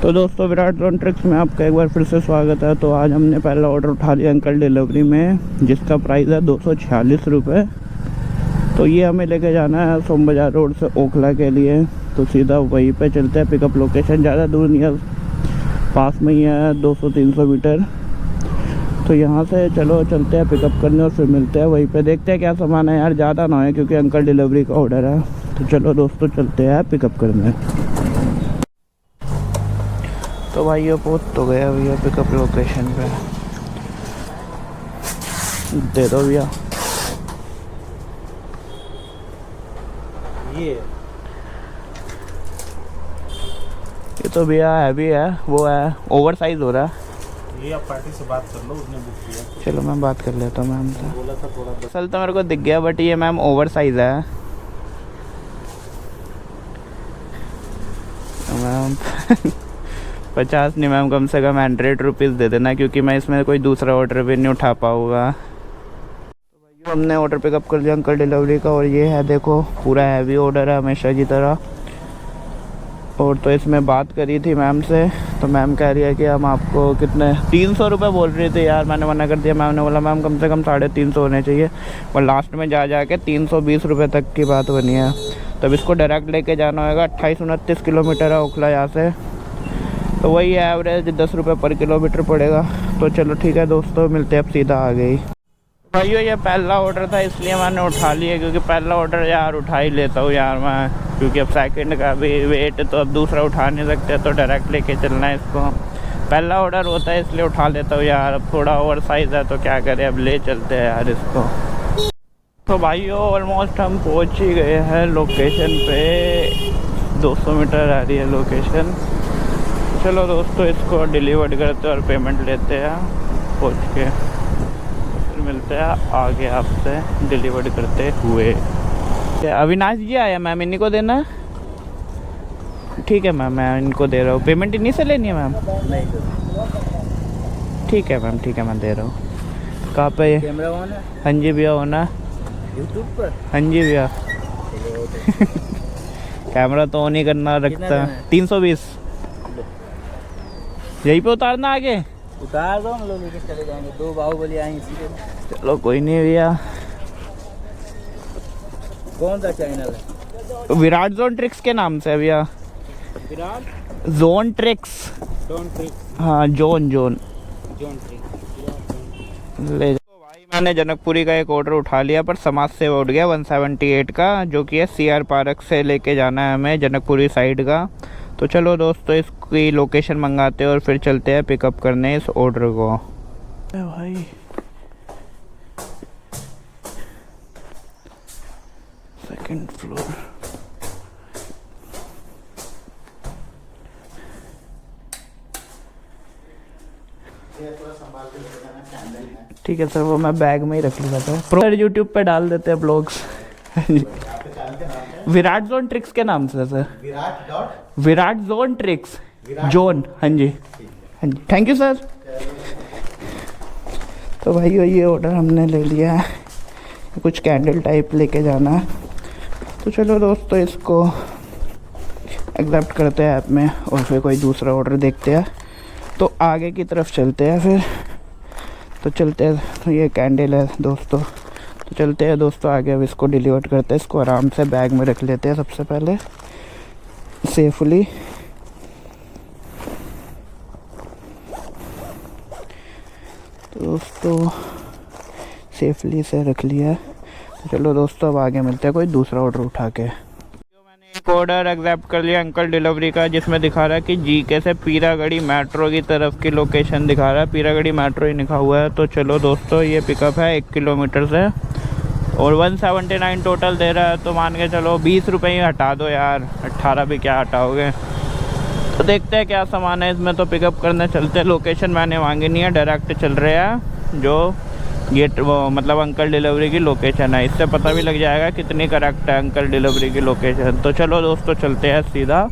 तो दोस्तों Virat zone tricks में आपका एक बार फिर से स्वागत है। तो आज हमने पहला ऑर्डर उठा लिया अंकल डिलीवरी में, जिसका प्राइस है 246 रुपये। तो ये हमें लेके जाना है सोम बाज़ार रोड से ओखला के लिए। तो सीधा वहीं पे चलते हैं। पिकअप लोकेशन ज़्यादा दूर नहीं है, पास में ही है, 200-300 मीटर। तो यहाँ से चलो चलते हैं पिकअप करने और फिर मिलते हैं वहीं पे। देखते हैं क्या सामान है यार, ज़्यादा ना है क्योंकि अंकल डिलीवरी का ऑर्डर है। तो चलो दोस्तों चलते हैं पिकअप करने। तो भाई ये पहुँच तो गया भैया पिकअप लोकेशन पे। दे दो भैया। ये तो भैया हैवी है, वो है ओवर साइज हो रहा है। ये आप पार्टी से बात कर लो, उसने बुक किया। चलो मैं बात कर लेता हूँ मैम से। बोला था थोड़ा असल तो मेरे को दिख गया, बट ये मैम ओवर साइज है मैम। 50 नहीं मैम, कम से कम 100 रुपीज़ दे देना, क्योंकि मैं इसमें कोई दूसरा ऑर्डर भी नहीं उठा पाऊँगा। तो भाई हमने ऑर्डर पिकअप कर लिया अंकल डिलीवरी का, और ये है देखो पूरा हैवी ऑर्डर है हमेशा की तरह। और तो इसमें बात करी थी मैम से, तो मैम कह रही है कि हम आपको कितने 300 रुपये बोल रही थी यार। मैंने मना कर दिया। मैम ने बोला मैम कम से कम 350 होने चाहिए, और लास्ट में जा के 320 रुपये तक की बात बनी है। तब इसको डायरेक्ट लेके जाना होगा। 28-29 किलोमीटर है ओखला यहाँ से, तो वही एवरेज 10 रुपये पर किलोमीटर पड़ेगा। तो चलो ठीक है दोस्तों, मिलते हैं अब सीधा आ गई। भाइयों ये पहला ऑर्डर था इसलिए मैंने उठा लिया, क्योंकि पहला ऑर्डर यार उठा ही लेता हूँ यार मैं, क्योंकि अब सेकंड का भी वेट, तो अब दूसरा उठा नहीं सकते, तो डायरेक्ट लेके चलना है इसको। पहला ऑर्डर होता है इसलिए उठा लेता हूँ यार। अब थोड़ा ओवर साइज़ है तो क्या करें, अब ले चलते हैं यार इसको। तो भाइयों ऑलमोस्ट हम पहुँच ही गए हैं लोकेशन पे। 200 मीटर आ रही है लोकेशन। चलो दोस्तों इसको डिलीवर करते और पेमेंट लेते हैं पहुँच के, फिर मिलते हैं आगे आपसे डिलीवर करते हुए। अविनाश जी आया मैम, इन्हीं को देना। ठीक है मैम, मैं इनको दे रहा हूँ। पेमेंट इन्हीं से लेनी है मैम? नहीं। ठीक है मैम, ठीक है मैं दे रहा हूँ। कहाँ पे ये कैमरा ऑन है? हाँ जी भैया होना यूट्यूब पर। हाँ जी भैया। कैमरा तो ऑन ही करना रखता है। 320 यहीं पे उतारना आगे। उतार दो, हम लोग लेके चले जाएंगे। 2 बाहुबली आएंगे इसीलिए। चलो कोई नहीं भैया। कौन सा चैनल है? विराट जोन ट्रिक्स के नाम से भैया। Virat zone tricks. Zone tricks. हाँ जोन जोन ट्रिक्स ले। तो भाई मैंने जनकपुरी का एक ऑर्डर उठा लिया, पर समाज से उठ गया 178 का, जो कि है CR पार्क से लेके जाना है हमें जनकपुरी साइड का। तो चलो दोस्तों इसकी लोकेशन मंगाते हैं और फिर चलते हैं पिकअप करने इस ऑर्डर को। भाई सेकंड फ्लोर। ठीक है सर, वो मैं बैग में ही रख लूँगा। सर यूट्यूब पे डाल देते हैं ब्लॉग्स। विराट जोन ट्रिक्स के नाम से sir. Virat zone tricks zone. हाँ जी हाँ जी, थैंक यू सर। तो भाई ये ऑर्डर हमने ले लिया है, कुछ कैंडल टाइप लेके जाना है। तो चलो दोस्तों इसको एक्सेप्ट करते हैं ऐप में, और फिर कोई दूसरा ऑर्डर देखते हैं। तो आगे की तरफ चलते हैं फिर। तो चलते हैं, तो ये कैंडल है दोस्तों। तो चलते हैं दोस्तों आगे, अब इसको डिलीवर करते हैं। इसको आराम से बैग में रख लेते हैं सबसे पहले सेफली। तो दोस्तों सेफली से रख लिया। तो चलो दोस्तों अब आगे मिलते हैं कोई दूसरा ऑर्डर उठा के। मैंने एक ऑर्डर एक्सेप्ट कर लिया अंकल डिलीवरी का, जिसमें दिखा रहा है कि GK से पीरागढ़ी मेट्रो की तरफ की लोकेशन दिखा रहा है। पीरागढ़ी मेट्रो ही लिखा हुआ है। तो चलो दोस्तों ये पिकअप है 1 किलोमीटर से, और 179 टोटल दे रहा है। तो मान के चलो 20 रुपये ही हटा दो यार, 18 भी क्या हटाओगे। तो देखते हैं क्या सामान है इसमें। तो पिकअप करने चलते हैं। लोकेशन मैंने मांगी नहीं है, डायरेक्ट चल रहे हैं जो गेट, वो मतलब अंकल डिलीवरी की लोकेशन है। इससे पता भी लग जाएगा कितनी करेक्ट है अंकल डिलीवरी की लोकेशन। तो चलो दोस्तों चलते हैं सीधा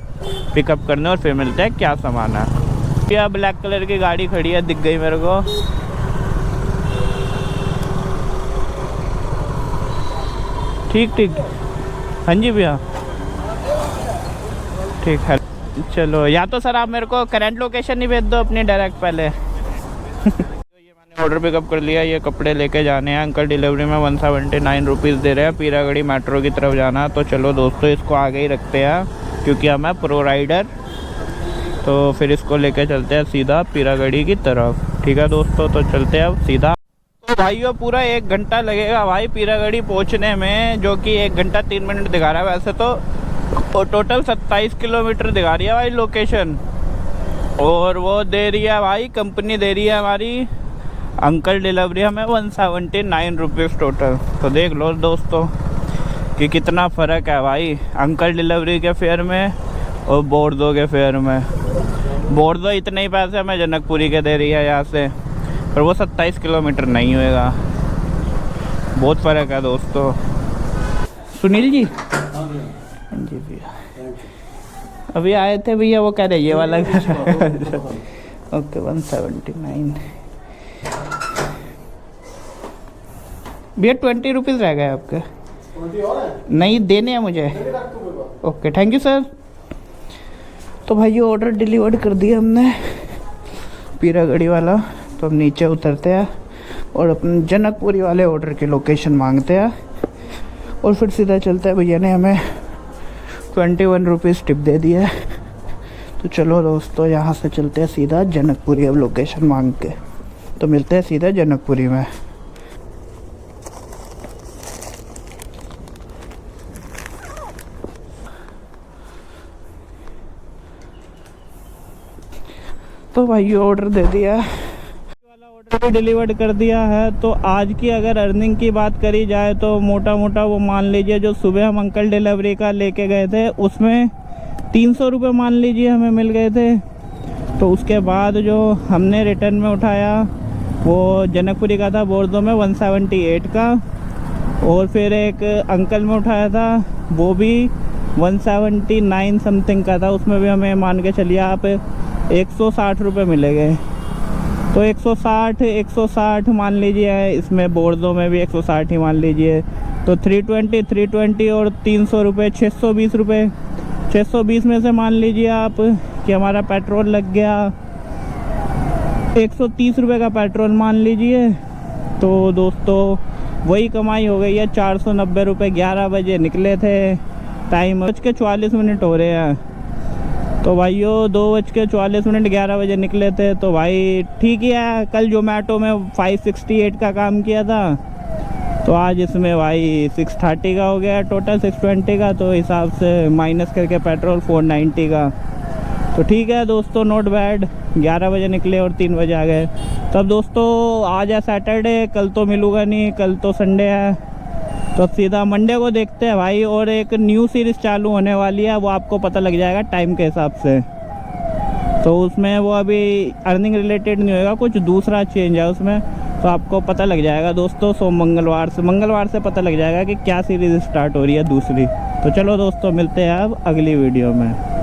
पिकअप करने, और फिर मिलते हैं क्या सामान है। क्या ब्लैक कलर की गाड़ी खड़ी है, दिख गई मेरे को। ठीक ठीक हाँ जी भैया, ठीक है। चलो, या तो सर आप मेरे को करंट लोकेशन ही भेज दो अपनी डायरेक्ट पहले। ये मैंने ऑर्डर पिकअप कर लिया, ये कपड़े लेके जाने हैं। अंकल डिलीवरी में 179 रुपीज़ दे रहे हैं। पीरागढ़ी मेट्रो की तरफ जाना। तो चलो दोस्तों, इसको आगे ही रखते हैं क्योंकि हम है प्रो राइडर। तो फिर इसको लेके चलते हैं सीधा पीरागढ़ी की तरफ। ठीक है दोस्तों, तो चलते हैं अब सीधा। तो भाइयों पूरा 1 घंटा लगेगा भाई पीरागढ़ी पहुंचने में, जो कि 1 घंटा 3 मिनट दिखा रहा है वैसे तो। और टोटल 27 किलोमीटर दिखा रही है भाई लोकेशन। और वो दे रही है भाई, कंपनी दे रही है हमारी अंकल डिलीवरी हमें 179 रुपीज़ टोटल। तो देख लो दोस्तों कि कितना फ़र्क है भाई अंकल डिलीवरी के फेयर में और बोर्डो के फेयर में। बोर्डो इतने ही पैसे हमें जनकपुरी के दे रही है यहाँ से, पर वो 27 किलोमीटर नहीं होएगा। बहुत फ़र्क है दोस्तों। सुनील जी, जी भैया अभी आए थे भैया, वो कह रहे ये वाला घर। ओके 179 भैया। 20 रुपीज़ रह गए आपके। नहीं देने हैं मुझे। Okay thank you sir. तो भाई ऑर्डर डिलीवर्ड कर दिया हमने पीरागढ़ी वाला। तो अब नीचे उतरते हैं और अपने जनकपुरी वाले ऑर्डर की लोकेशन मांगते हैं और फिर सीधा चलता है। भैया ने हमें 21 रुपीज़ टिप दे दिया है। तो चलो दोस्तों, यहाँ से चलते हैं सीधा जनकपुरी अब लोकेशन मांग के। तो मिलते हैं सीधा जनकपुरी में। तो भाई ऑर्डर दे दिया, वाला ऑर्डर भी डिलीवर्ड कर दिया है। तो आज की अगर अर्निंग की बात करी जाए तो मोटा मोटा वो मान लीजिए जो सुबह हम अंकल डिलीवरी का लेके गए थे उसमें 300 रुपये मान लीजिए हमें मिल गए थे। तो उसके बाद जो हमने रिटर्न में उठाया वो जनकपुरी का था, बोर्डो में 178 का। और फिर एक अंकल में उठाया था वो भी 179 समथिंग का था, उसमें भी हमें मान के चलिए आप 160 रुपये मिलेंगे। तो 160 मान लीजिए, इसमें बोर्डो में भी 160 ही मान लीजिए। तो 320 और 300 रुपये 620 रुपये। 620 में से मान लीजिए आप कि हमारा पेट्रोल लग गया 130 रुपये का पेट्रोल मान लीजिए। तो दोस्तों वही कमाई हो गई है 490 रुपये। 11 बजे निकले थे, टाइम 2:44 हो रहे हैं। तो भाइयों 2:44 11 बजे निकले थे। तो भाई ठीक ही है, कल जोमेटो में 568 का काम किया था, तो आज इसमें भाई 630 का हो गया टोटल, 620 का। तो हिसाब से माइनस करके पेट्रोल 490 का। तो ठीक है दोस्तों, नॉट बैड। 11 बजे निकले और 3 बजे आ गए। तब दोस्तों आज है सैटरडे, कल तो मिलूंगा नहीं, कल तो संडे है। तो सीधा मंडे को देखते हैं भाई। और एक न्यू सीरीज़ चालू होने वाली है, वो आपको पता लग जाएगा टाइम के हिसाब से। तो उसमें वो अभी अर्निंग रिलेटेड नहीं होएगा, कुछ दूसरा चेंज है उसमें, तो आपको पता लग जाएगा दोस्तों। सो मंगलवार से पता लग जाएगा कि क्या सीरीज़ स्टार्ट हो रही है दूसरी। तो चलो दोस्तों मिलते हैं अब अगली वीडियो में।